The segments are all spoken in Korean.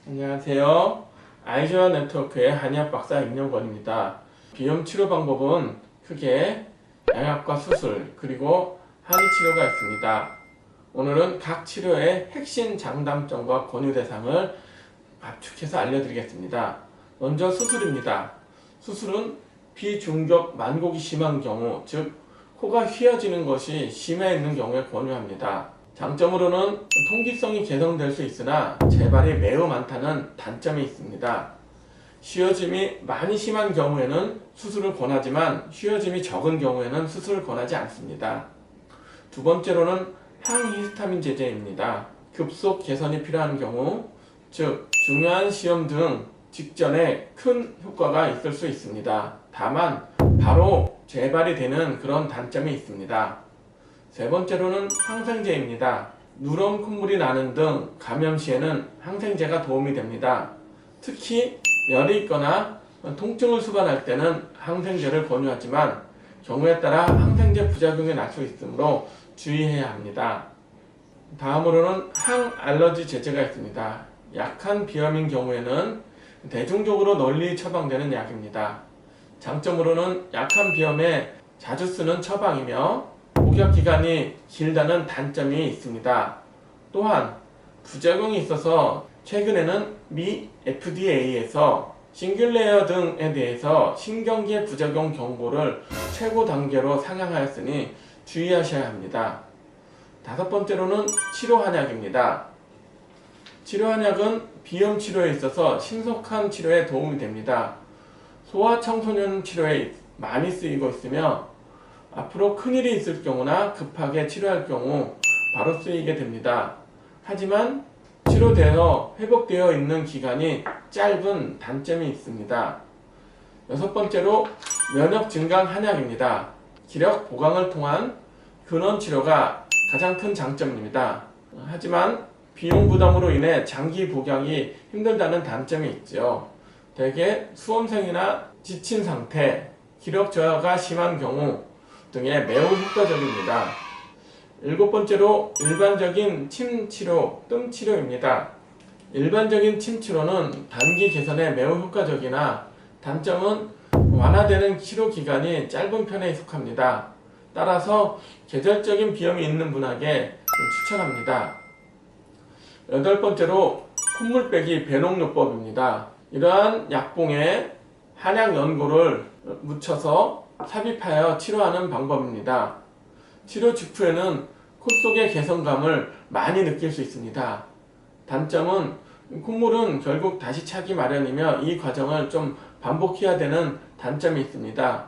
안녕하세요. 아이즈원 네트워크의 한의학 박사 임영권입니다. 비염 치료 방법은 크게 양압과 수술 그리고 한의 치료가 있습니다. 오늘은 각 치료의 핵심 장단점과 권유 대상을 압축해서 알려드리겠습니다. 먼저 수술입니다. 수술은 비중격 만곡이 심한 경우, 즉 코가 휘어지는 것이 심해 있는 경우에 권유합니다. 장점으로는 통기성이 개선될 수 있으나 재발이 매우 많다는 단점이 있습니다. 휘어짐이 많이 심한 경우에는 수술을 권하지만 휘어짐이 적은 경우에는 수술을 권하지 않습니다. 두 번째로는 항히스타민 제제입니다. 급속 개선이 필요한 경우, 즉 중요한 시험 등 직전에 큰 효과가 있을 수 있습니다. 다만 바로 재발이 되는 그런 단점이 있습니다. 세 번째로는 항생제입니다. 누런 콧물이 나는 등 감염 시에는 항생제가 도움이 됩니다. 특히 열이 있거나 통증을 수반할 때는 항생제를 권유하지만 경우에 따라 항생제 부작용이 날 수 있으므로 주의해야 합니다. 다음으로는 항알러지 제제가 있습니다. 약한 비염인 경우에는 대중적으로 널리 처방되는 약입니다. 장점으로는 약한 비염에 자주 쓰는 처방이며 복약 기간이 길다는 단점이 있습니다. 또한 부작용이 있어서 최근에는 미 FDA에서 싱귤레어 등에 대해서 신경계 부작용 경고를 최고 단계로 상향하였으니 주의하셔야 합니다. 다섯 번째로는 치료한약입니다. 치료한약은 비염 치료에 있어서 신속한 치료에 도움이 됩니다. 소아청소년 치료에 많이 쓰이고 있으며 앞으로 큰일이 있을 경우나 급하게 치료할 경우 바로 쓰이게 됩니다. 하지만 치료되어 회복되어 있는 기간이 짧은 단점이 있습니다. 여섯 번째로 면역 증강 한약입니다. 기력 보강을 통한 근원 치료가 가장 큰 장점입니다. 하지만 비용 부담으로 인해 장기 복용이 힘들다는 단점이 있죠. 대개 수험생이나 지친 상태, 기력 저하가 심한 경우 등에 매우 효과적입니다. 일곱 번째로 일반적인 침 치료, 뜸 치료입니다. 일반적인 침 치료는 단기 개선에 매우 효과적이나 단점은 완화되는 치료 기간이 짧은 편에 속합니다. 따라서 계절적인 비염이 있는 분에게 추천합니다. 여덟 번째로 콧물 빼기 배농요법입니다. 이러한 약봉에 한약 연고를 묻혀서 삽입하여 치료하는 방법입니다. 치료 직후에는 콧 속의 개선감을 많이 느낄 수 있습니다. 단점은 콧물은 결국 다시 차기 마련이며 이 과정을 좀 반복해야 되는 단점이 있습니다.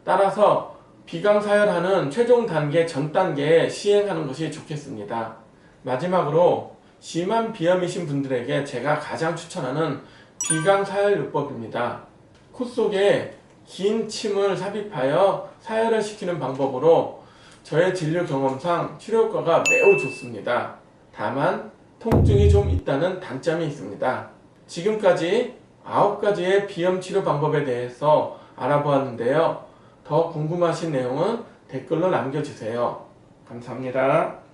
따라서 비강사열하는 최종 단계 전 단계에 시행하는 것이 좋겠습니다. 마지막으로 심한 비염이신 분들에게 제가 가장 추천하는 비강사열요법입니다. 콧 속에 긴 침을 삽입하여 사열을 시키는 방법으로 저의 진료 경험상 치료 효과가 매우 좋습니다. 다만 통증이 좀 있다는 단점이 있습니다. 지금까지 9가지의 비염 치료 방법에 대해서 알아보았는데요. 더 궁금하신 내용은 댓글로 남겨주세요. 감사합니다.